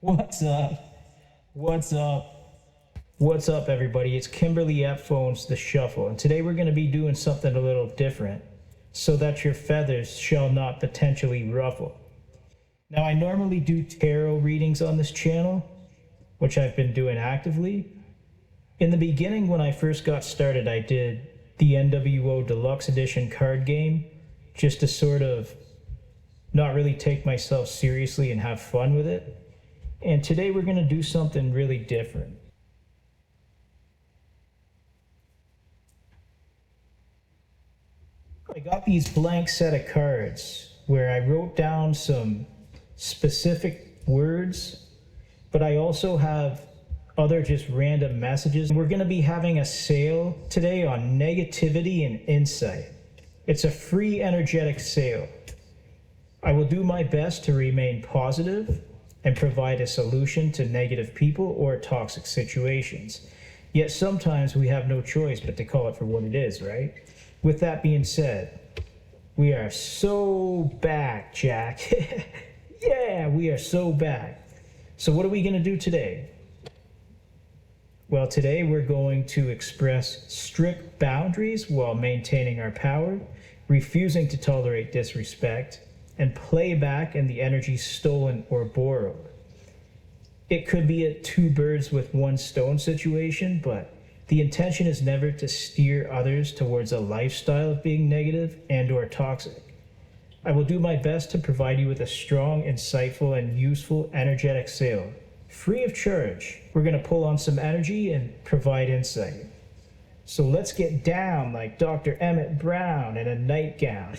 What's up? What's up? What's up, everybody? It's Kimberly Ephones The Shuffle, and today we're going to be doing something a little different so that your feathers shall not potentially ruffle. Now, I normally do tarot readings on this channel, which I've been doing actively. In the beginning, when I first got started, I did the NWO Deluxe Edition card game just to sort of not really take myself seriously and have fun with it. And today we're going to do something really different. I got these blank set of cards where I wrote down some specific words, but I also have other just random messages. We're going to be having a sale today on negativity and insight. It's a free energetic sale. I will do my best to remain positive and provide a solution to negative people or toxic situations. Yet sometimes we have no choice but to call it for what it is, right? With that being said, we are so back, Jack. Yeah, we are so back. So what are we going to do today? Well, today we're going to express strict boundaries while maintaining our power, refusing to tolerate disrespect, and play back in the energy stolen or borrowed. It could be a two birds with one stone situation, but the intention is never to steer others towards a lifestyle of being negative and or toxic. I will do my best to provide you with a strong, insightful, and useful energetic sale, free of charge. We're going to pull on some energy and provide insight. So let's get down like Dr. Emmett Brown in a nightgown.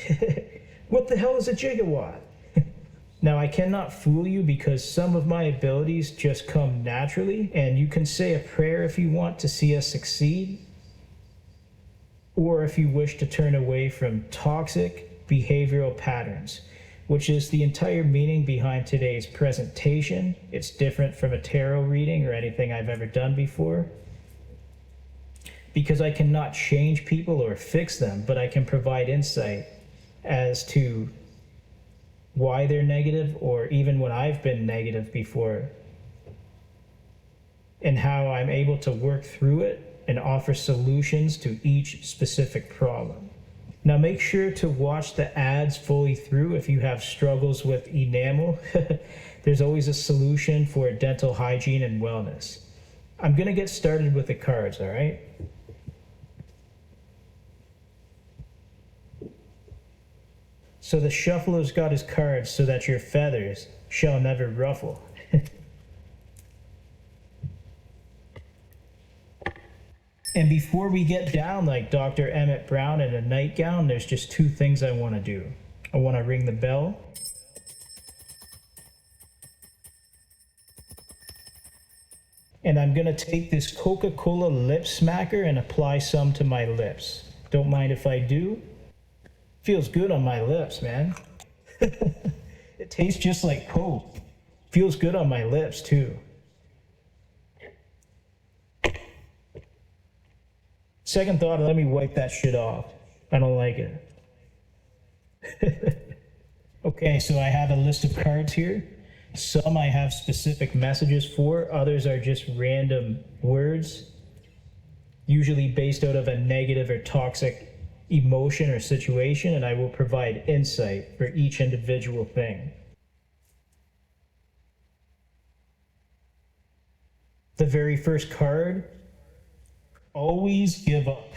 What the hell is a gigawatt? Now, I cannot fool you because some of my abilities just come naturally, and you can say a prayer if you want to see us succeed, or if you wish to turn away from toxic behavioral patterns, which is the entire meaning behind today's presentation. It's different from a tarot reading or anything I've ever done before, because I cannot change people or fix them, but I can provide insight as to why they're negative, or even when I've been negative before, and how I'm able to work through it and offer solutions to each specific problem. Now, make sure to watch the ads fully through if you have struggles with enamel. There's always a solution for dental hygiene and wellness. I'm going to get started with the cards, all right? So the shuffler's got his cards so that your feathers shall never ruffle. And before we get down like Dr. Emmett Brown in a nightgown, there's just two things I want to do. I want to ring the bell. And I'm going to take this Coca-Cola lip smacker and apply some to my lips. Don't mind if I do. Feels good on my lips, man. It tastes just like Coke. Feels good on my lips, too. Second thought, let me wipe that shit off. I don't like it. Okay, so I have a list of cards here. Some I have specific messages for. Others are just random words, usually based out of a negative or toxic emotion or situation, and I will provide insight for each individual thing. The very first card, always give up.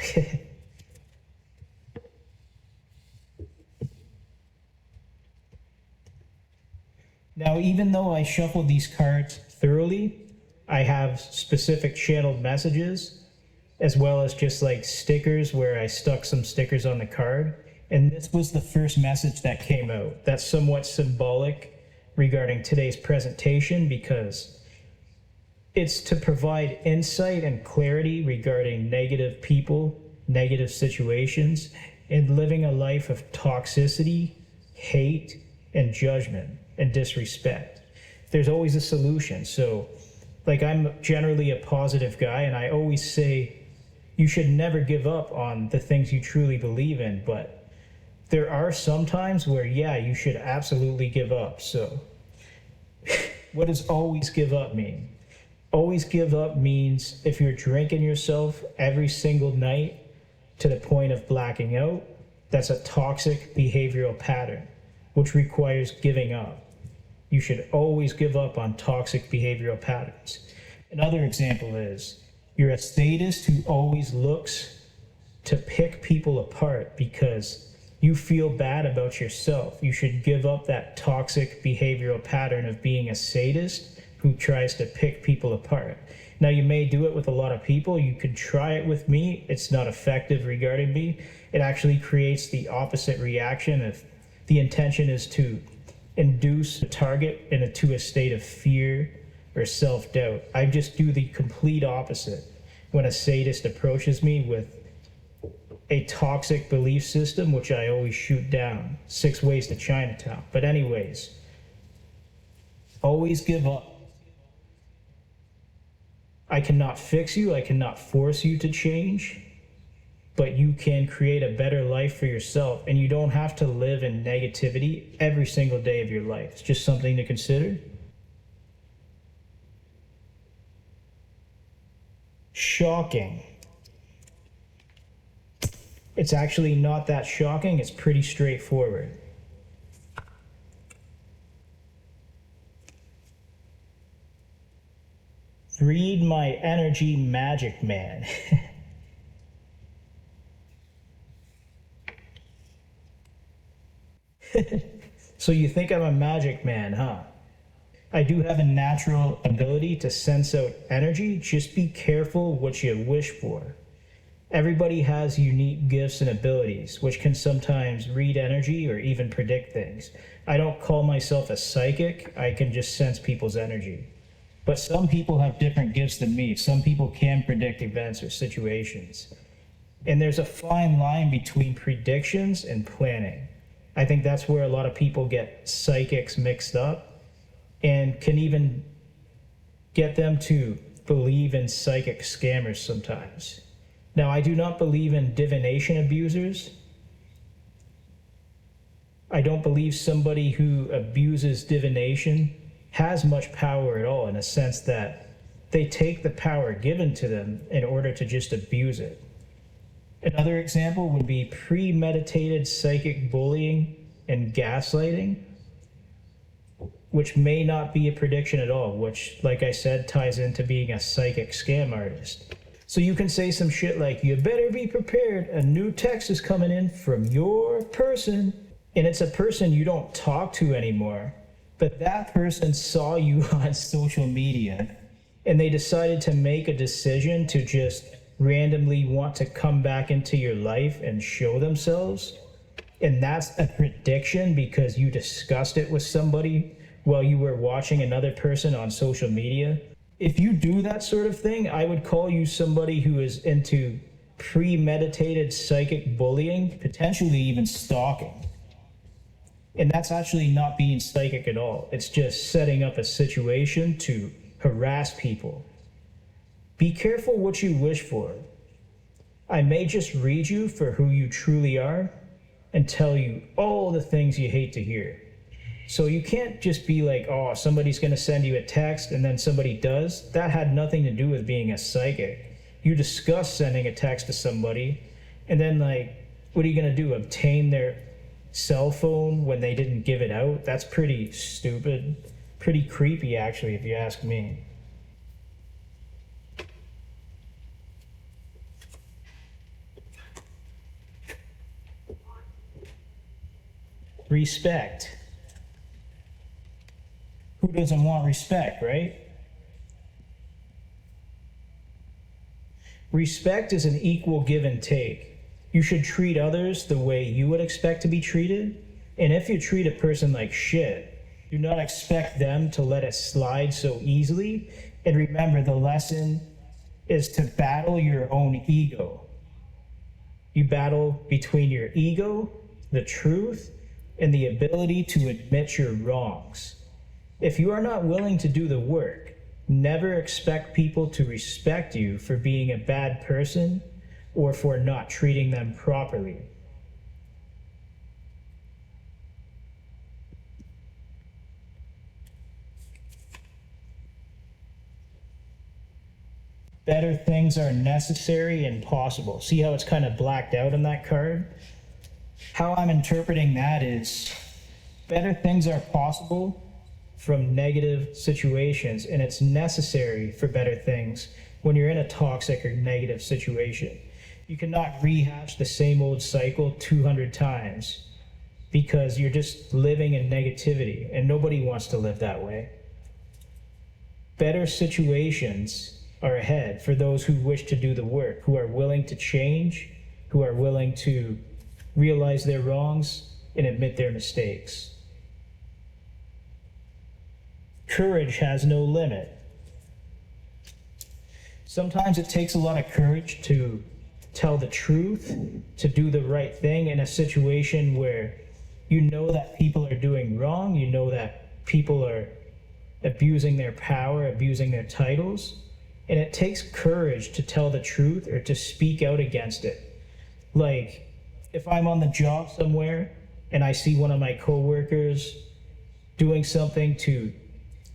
Now, even though I shuffled these cards thoroughly, I have specific channeled messages, as well as just like stickers where I stuck some stickers on the card. And this was the first message that came out. That's somewhat symbolic regarding today's presentation, because it's to provide insight and clarity regarding negative people, negative situations, and living a life of toxicity, hate, and judgment and disrespect. There's always a solution. So, like, I'm generally a positive guy, and I always say you should never give up on the things you truly believe in, but there are some times where, yeah, you should absolutely give up. So What does always give up mean? Always give up means if you're drinking yourself every single night to the point of blacking out, that's a toxic behavioral pattern, which requires giving up. You should always give up on toxic behavioral patterns. Another example is you're a sadist who always looks to pick people apart because you feel bad about yourself. You should give up that toxic behavioral pattern of being a sadist who tries to pick people apart. Now, you may do it with a lot of people. You could try it with me. It's not effective regarding me. It actually creates the opposite reaction if the intention is to induce the target into a state of fear or self-doubt. I just do the complete opposite when a sadist approaches me with a toxic belief system, which I always shoot down. 6 Ways to Chinatown. But anyways, always give up. I cannot fix you. I cannot force you to change, but you can create a better life for yourself, and you don't have to live in negativity every single day of your life. It's just something to consider. Shocking. It's actually not that shocking. It's pretty straightforward. Read my energy, magic man. So you think I'm a magic man, huh? I do have a natural ability to sense out energy. Just be careful what you wish for. Everybody has unique gifts and abilities, which can sometimes read energy or even predict things. I don't call myself a psychic. I can just sense people's energy. But some people have different gifts than me. Some people can predict events or situations. And there's a fine line between predictions and planning. I think that's where a lot of people get psychics mixed up and can even get them to believe in psychic scammers sometimes. Now, I do not believe in divination abusers. I don't believe somebody who abuses divination has much power at all, in a sense that they take the power given to them in order to just abuse it. Another example would be premeditated psychic bullying and gaslighting, which may not be a prediction at all, which, like I said, ties into being a psychic scam artist. So you can say some shit like, you better be prepared, a new text is coming in from your person, and it's a person you don't talk to anymore. But that person saw you on social media and they decided to make a decision to just randomly want to come back into your life and show themselves. And that's a prediction because you discussed it with somebody while you were watching another person on social media. If you do that sort of thing, I would call you somebody who is into premeditated psychic bullying, potentially even stalking. And that's actually not being psychic at all. It's just setting up a situation to harass people. Be careful what you wish for. I may just read you for who you truly are and tell you all the things you hate to hear. So you can't just be like, oh, somebody's going to send you a text and then somebody does. That had nothing to do with being a psychic. You discuss sending a text to somebody and then, like, what are you going to do? Obtain their cell phone when they didn't give it out? That's pretty stupid. Pretty creepy, actually, if you ask me. Respect. Who doesn't want respect, right? Respect is an equal give and take. You should treat others the way you would expect to be treated. And if you treat a person like shit, do not expect them to let it slide so easily. And remember, the lesson is to battle your own ego. You battle between your ego, the truth, and the ability to admit your wrongs. If you are not willing to do the work, never expect people to respect you for being a bad person or for not treating them properly. Better things are necessary and possible. See how it's kind of blacked out in that card? How I'm interpreting that is better things are possible from negative situations, and it's necessary for better things when you're in a toxic or negative situation. You cannot rehash the same old cycle 200 times because you're just living in negativity, and nobody wants to live that way. Better situations are ahead for those who wish to do the work, who are willing to change, who are willing to realize their wrongs and admit their mistakes. Courage has no limit. Sometimes it takes a lot of courage to tell the truth, to do the right thing in a situation where you know that people are doing wrong, you know that people are abusing their power, abusing their titles, and it takes courage to tell the truth or to speak out against it. Like, if I'm on the job somewhere and I see one of my coworkers doing something to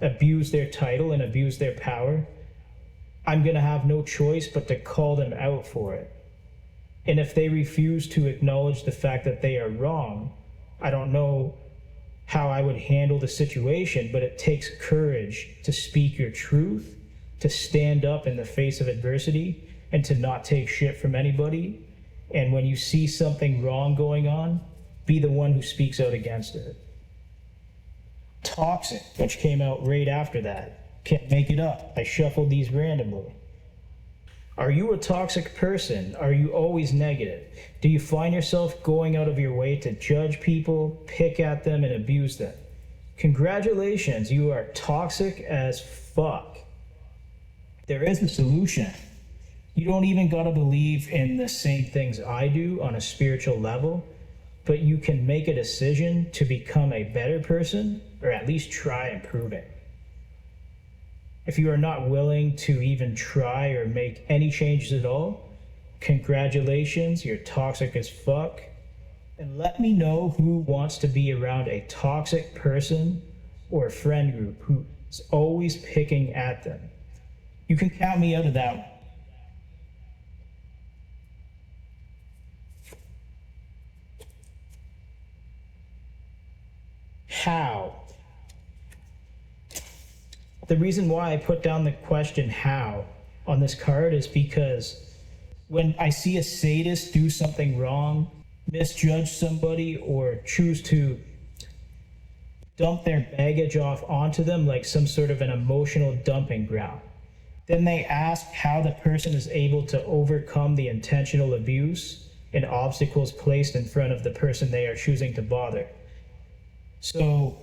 abuse their title and abuse their power, I'm gonna have no choice but to call them out for it. And if they refuse to acknowledge the fact that they are wrong, I don't know how I would handle the situation, but it takes courage to speak your truth, to stand up in the face of adversity, and to not take shit from anybody. And when you see something wrong going on, be the one who speaks out against it. Toxic, which came out right after that. Can't make it up. I shuffled these randomly. Are you a toxic person? Are you always negative? Do you find yourself going out of your way to judge people, pick at them, and abuse them? Congratulations, you are toxic as fuck. There is a solution. You don't even gotta believe in the same things I do on a spiritual level, but you can make a decision to become a better person, or at least try improving. If you are not willing to even try or make any changes at all, congratulations, you're toxic as fuck. And let me know who wants to be around a toxic person or a friend group who's always picking at them. You can count me out of that one. How? The reason why I put down the question how on this card is because when I see a sadist do something wrong, misjudge somebody, or choose to dump their baggage off onto them like some sort of an emotional dumping ground, then they ask how the person is able to overcome the intentional abuse and obstacles placed in front of the person they are choosing to bother. So,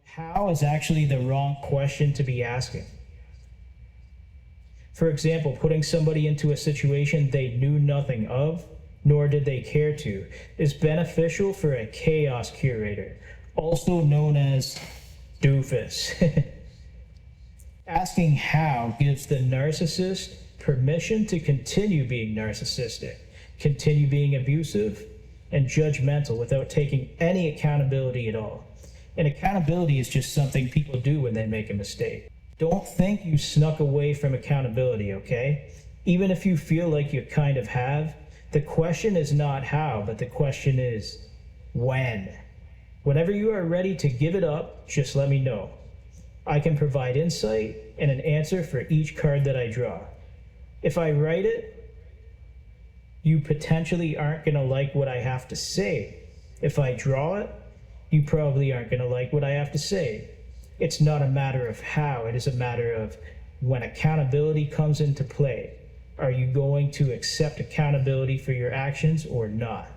how is actually the wrong question to be asking? For example, putting somebody into a situation they knew nothing of, nor did they care to, is beneficial for a chaos curator, also known as doofus. Asking how gives the narcissist permission to continue being narcissistic, continue being abusive, and judgmental without taking any accountability at all. And accountability is just something people do when they make a mistake. Don't think you snuck away from accountability, okay? Even if you feel like you kind of have, the question is not how, but the question is when. Whenever you are ready to give it up, just let me know. I can provide insight and an answer for each card that I draw. If I write it, you potentially aren't going to like what I have to say. If I draw it, you probably aren't going to like what I have to say. It's not a matter of how, it is a matter of when accountability comes into play. Are you going to accept accountability for your actions or not?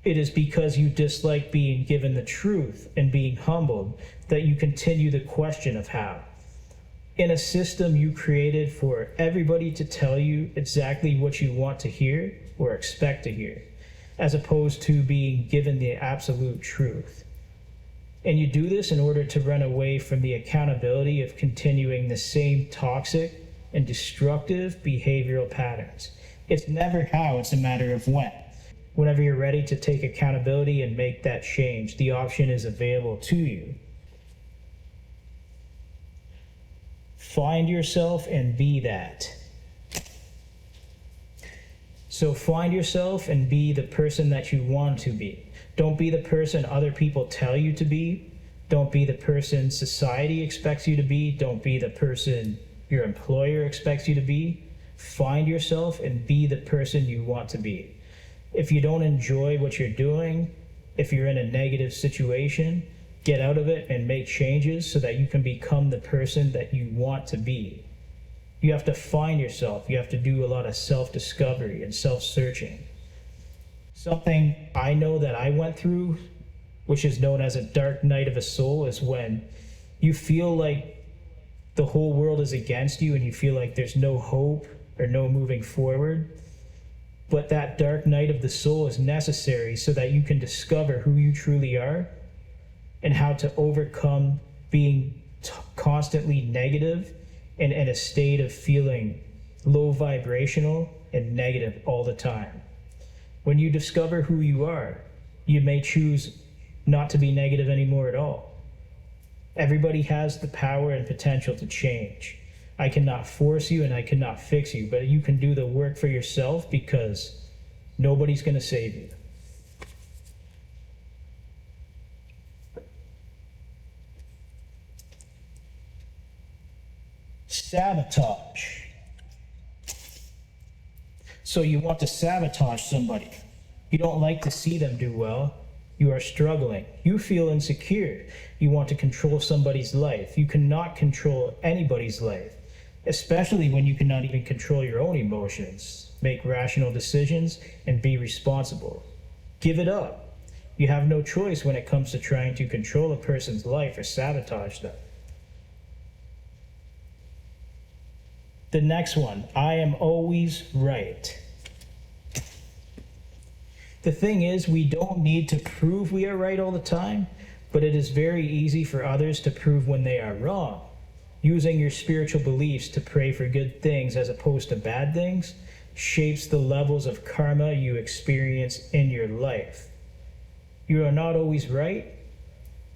It is because you dislike being given the truth and being humbled that you continue the question of how. In a system you created for everybody to tell you exactly what you want to hear or expect to hear, as opposed to being given the absolute truth. And you do this in order to run away from the accountability of continuing the same toxic and destructive behavioral patterns. It's never how, it's a matter of when. Whenever you're ready to take accountability and make that change, the option is available to you. Find yourself and be that. So find yourself and be the person that you want to be. Don't be the person other people tell you to be. Don't be the person society expects you to be. Don't be the person your employer expects you to be. Find yourself and be the person you want to be. If you don't enjoy what you're doing, if you're in a negative situation, get out of it and make changes so that you can become the person that you want to be. You have to find yourself. You have to do a lot of self-discovery and self-searching. Something I know that I went through, which is known as a dark night of the soul, is when you feel like the whole world is against you and you feel like there's no hope or no moving forward. But that dark night of the soul is necessary so that you can discover who you truly are and how to overcome being constantly negative and in a state of feeling low vibrational and negative all the time. When you discover who you are, you may choose not to be negative anymore at all. Everybody has the power and potential to change. I cannot force you and I cannot fix you, but you can do the work for yourself because nobody's going to save you. Sabotage. So you want to sabotage somebody. You don't like to see them do well. You are struggling. You feel insecure. You want to control somebody's life. You cannot control anybody's life, especially when you cannot even control your own emotions, make rational decisions, and be responsible. Give it up. You have no choice when it comes to trying to control a person's life or sabotage them. The next one, I am always right. The thing is, we don't need to prove we are right all the time, but it is very easy for others to prove when they are wrong. Using your spiritual beliefs to pray for good things as opposed to bad things shapes the levels of karma you experience in your life. You are not always right,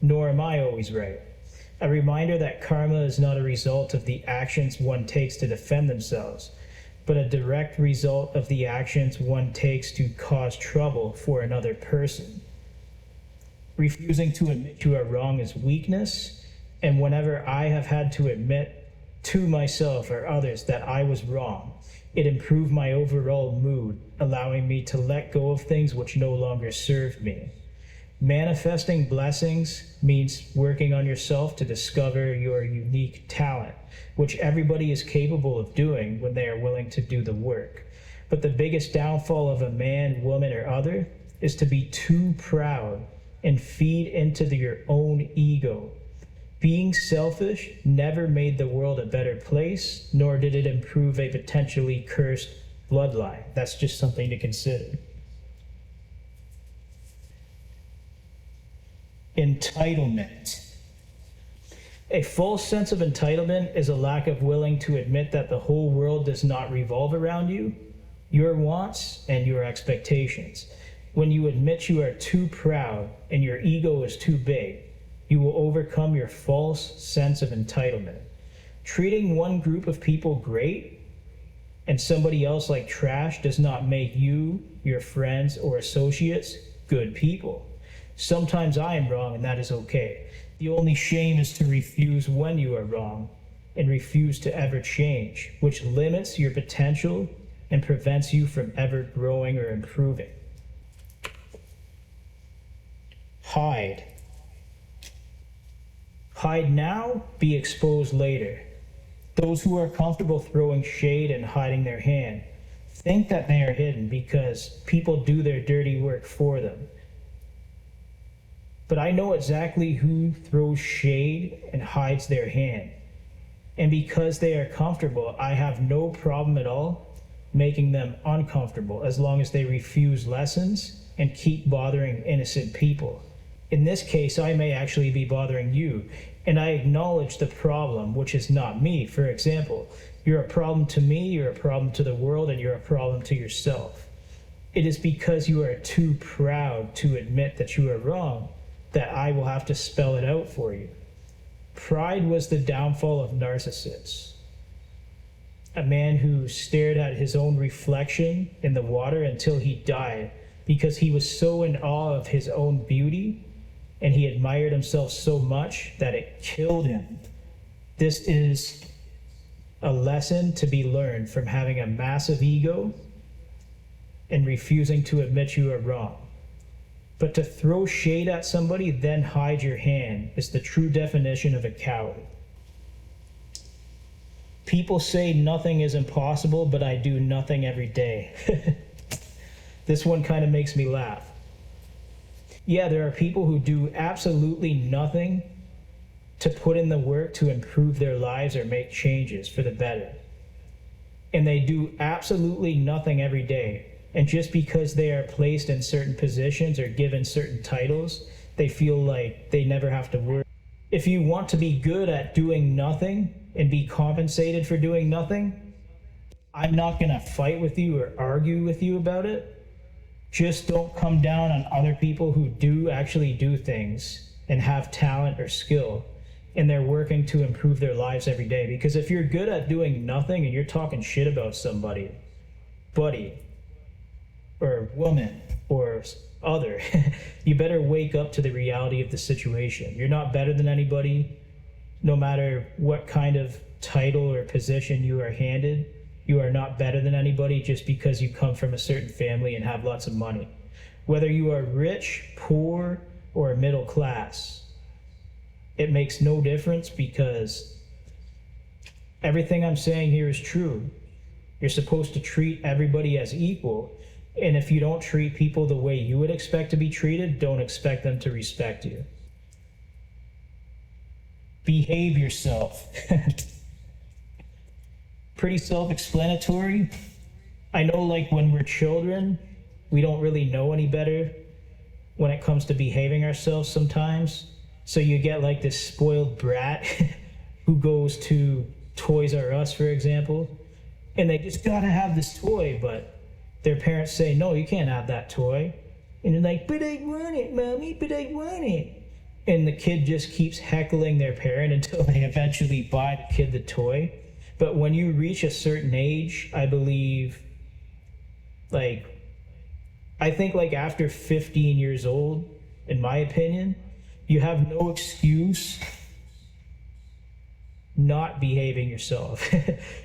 nor am I always right. A reminder that karma is not a result of the actions one takes to defend themselves, but a direct result of the actions one takes to cause trouble for another person. Refusing to admit you are wrong is weakness, and whenever I have had to admit to myself or others that I was wrong, it improved my overall mood, allowing me to let go of things which no longer served me. Manifesting blessings means working on yourself to discover your unique talent, which everybody is capable of doing when they are willing to do the work. But the biggest downfall of a man, woman, or other is to be too proud and feed into your own ego. Being selfish never made the world a better place, nor did it improve a potentially cursed bloodline. That's just something to consider. Entitlement. A false sense of entitlement is a lack of willing to admit that the whole world does not revolve around you, your wants, and your expectations. When you admit you are too proud and your ego is too big, you will overcome your false sense of entitlement. Treating one group of people great and somebody else like trash does not make you, your friends, or associates good people. Sometimes I am wrong, and that is okay. The only shame is to refuse when you are wrong and refuse to ever change, which limits your potential and prevents you from ever growing or improving. Hide. Hide now, be exposed later. Those who are comfortable throwing shade and hiding their hand think that they are hidden because people do their dirty work for them. But I know exactly who throws shade and hides their hand. And because they are comfortable, I have no problem at all making them uncomfortable as long as they refuse lessons and keep bothering innocent people. In this case, I may actually be bothering you, and I acknowledge the problem, which is not me. For example, you're a problem to me, you're a problem to the world, and you're a problem to yourself. It is because you are too proud to admit that you are wrong that I will have to spell it out for you. Pride was the downfall of Narcissus, a man who stared at his own reflection in the water until he died because he was so in awe of his own beauty and he admired himself so much that it killed him. This is a lesson to be learned from having a massive ego and refusing to admit you are wrong. But to throw shade at somebody, then hide your hand, is the true definition of a coward. People say nothing is impossible, but I do nothing every day. This one kind of makes me laugh. Yeah, there are people who do absolutely nothing to put in the work to improve their lives or make changes for the better. And they do absolutely nothing every day. And just because they are placed in certain positions or given certain titles, they feel like they never have to work. If you want to be good at doing nothing and be compensated for doing nothing, I'm not going to fight with you or argue with you about it. Just don't come down on other people who do actually do things and have talent or skill, and they're working to improve their lives every day. Because if you're good at doing nothing and you're talking shit about somebody, buddy, or woman, or other, you better wake up to the reality of the situation. You're not better than anybody, no matter what kind of title or position you are handed. You are not better than anybody just because you come from a certain family and have lots of money. Whether you are rich, poor, or middle class, it makes no difference, because everything I'm saying here is true. You're supposed to treat everybody as equal. And if you don't treat people the way you would expect to be treated, don't expect them to respect you. Behave yourself. Pretty self-explanatory. I know, like, when we're children, we don't really know any better when it comes to behaving ourselves sometimes. So you get like this spoiled brat who goes to Toys R Us, for example, and they just gotta have this toy, but their parents say, no, you can't have that toy. And they're like, but I want it, mommy, but I want it. And the kid just keeps heckling their parent until they eventually buy the kid the toy. But when you reach a certain age, I believe, I think after 15 years old, in my opinion, you have no excuse not behaving yourself.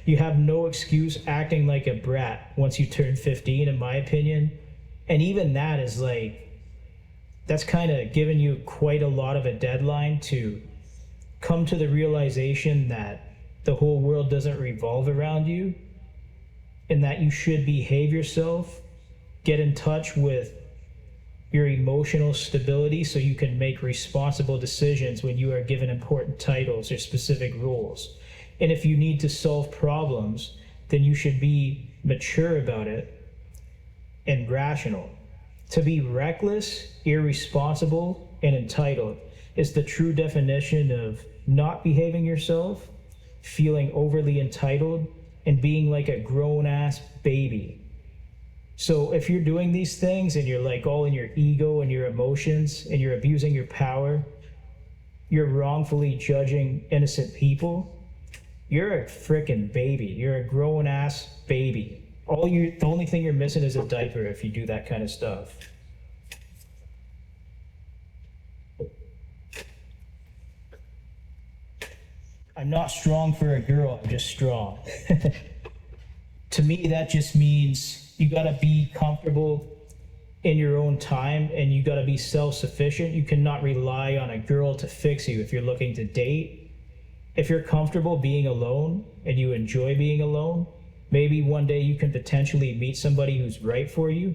You have no excuse acting like a brat once you turn 15, in my opinion. And even that is that's kind of giving you quite a lot of a deadline to come to the realization that the whole world doesn't revolve around you, and that you should behave yourself, get in touch with your emotional stability so you can make responsible decisions when you are given important titles or specific roles. And if you need to solve problems, then you should be mature about it and rational. To be reckless, irresponsible, and entitled is the true definition of not behaving yourself, feeling overly entitled, and being like a grown-ass baby. So if you're doing these things and you're all in your ego and your emotions and you're abusing your power, you're wrongfully judging innocent people, you're a freaking baby. You're a grown-ass baby. The only thing you're missing is a diaper if you do that kind of stuff. I'm not strong for a girl, I'm just strong. To me, that just means you gotta be comfortable in your own time, and you gotta be self-sufficient. You cannot rely on a girl to fix you if you're looking to date. If you're comfortable being alone and you enjoy being alone, maybe one day you can potentially meet somebody who's right for you.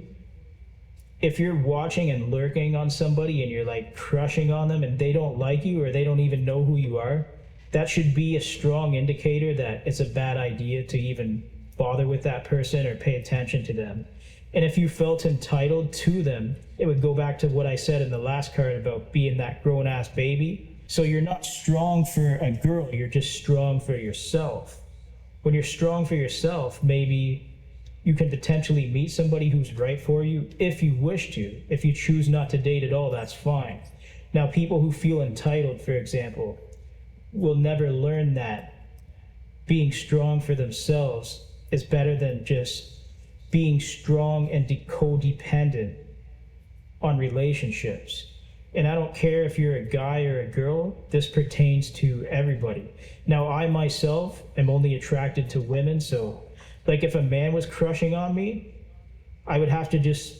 If you're watching and lurking on somebody and you're crushing on them and they don't like you or they don't even know who you are, that should be a strong indicator that it's a bad idea to even bother with that person or pay attention to them. And if you felt entitled to them, it would go back to what I said in the last card about being that grown-ass baby. So you're not strong for a girl, you're just strong for yourself. When you're strong for yourself, maybe you can potentially meet somebody who's right for you if you wish to. If you choose not to date at all, that's fine. Now, people who feel entitled, for example, will never learn that being strong for themselves is better than just being strong and codependent on relationships. And I don't care if you're a guy or a girl, this pertains to everybody. Now, I myself am only attracted to women, so like if a man was crushing on me, I would have to just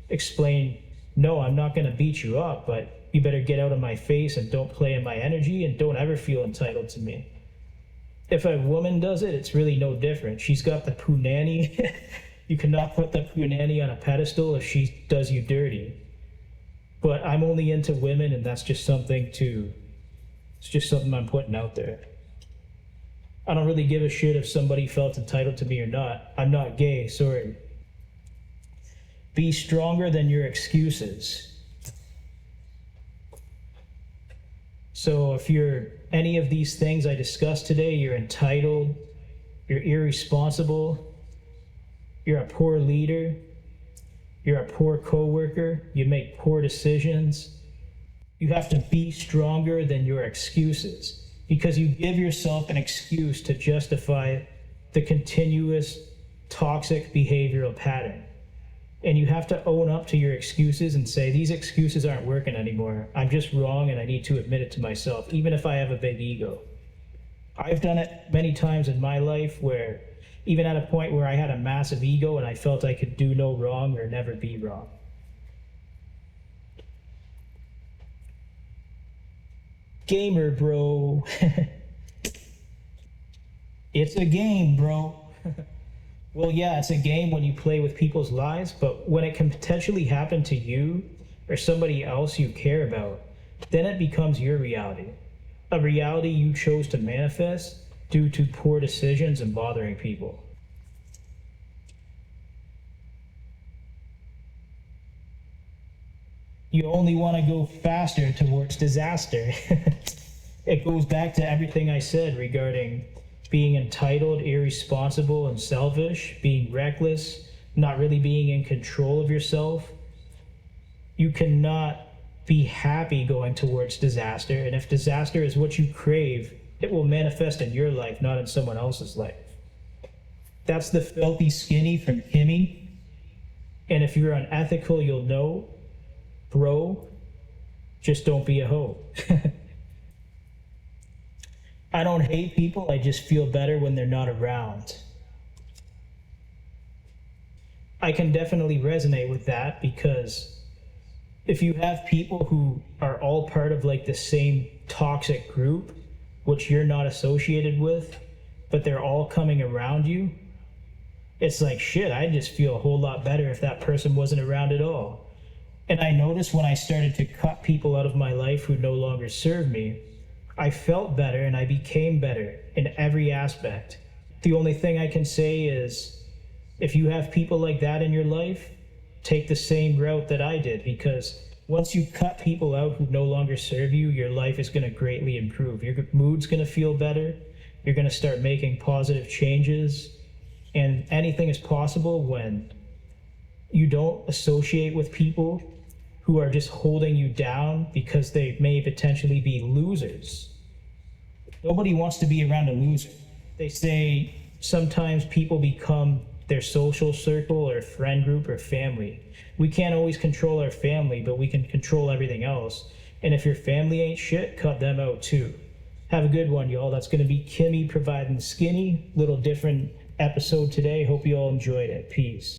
explain, no, I'm not going to beat you up, but you better get out of my face and don't play in my energy and don't ever feel entitled to me. If a woman does it, it's really no different. She's got the punani. You cannot put the punani on a pedestal if she does you dirty. But I'm only into women, and that's just something it's just something I'm putting out there. I don't really give a shit if somebody felt entitled to me or not. I'm not gay, sorry. Be stronger than your excuses. So if you're any of these things I discussed today, you're entitled, you're irresponsible, you're a poor leader, you're a poor coworker, you make poor decisions, you have to be stronger than your excuses, because you give yourself an excuse to justify the continuous toxic behavioral pattern. And you have to own up to your excuses and say, these excuses aren't working anymore. I'm just wrong and I need to admit it to myself, even if I have a big ego. I've done it many times in my life where, even at a point where I had a massive ego and I felt I could do no wrong or never be wrong. Gamer, bro. It's a game, bro. Well, yeah, it's a game when you play with people's lives, but when it can potentially happen to you or somebody else you care about, then it becomes your reality. A reality you chose to manifest due to poor decisions and bothering people. You only want to go faster towards disaster. It goes back to everything I said regarding being entitled, irresponsible, and selfish, being reckless, not really being in control of yourself. You cannot be happy going towards disaster, and if disaster is what you crave, it will manifest in your life, not in someone else's life. That's the filthy skinny from Kimmy, and if you're unethical, you'll know, bro, just don't be a hoe. I don't hate people, I just feel better when they're not around. I can definitely resonate with that, because if you have people who are all part of like the same toxic group, which you're not associated with, but they're all coming around you, it's like, shit, I just feel a whole lot better if that person wasn't around at all. And I noticed when I started to cut people out of my life who no longer serve me, I felt better and I became better in every aspect. The only thing I can say is, if you have people like that in your life, take the same route that I did, because once you cut people out who no longer serve you, your life is going to greatly improve. Your mood's going to feel better. You're going to start making positive changes, and anything is possible when you don't associate with people who are just holding you down because they may potentially be losers. Nobody wants to be around a loser. They say sometimes people become their social circle or friend group or family. We can't always control our family, but we can control everything else. And if your family ain't shit, cut them out too. Have a good one, y'all. That's going to be Kimmy providing skinny. Little different episode today. Hope you all enjoyed it. Peace.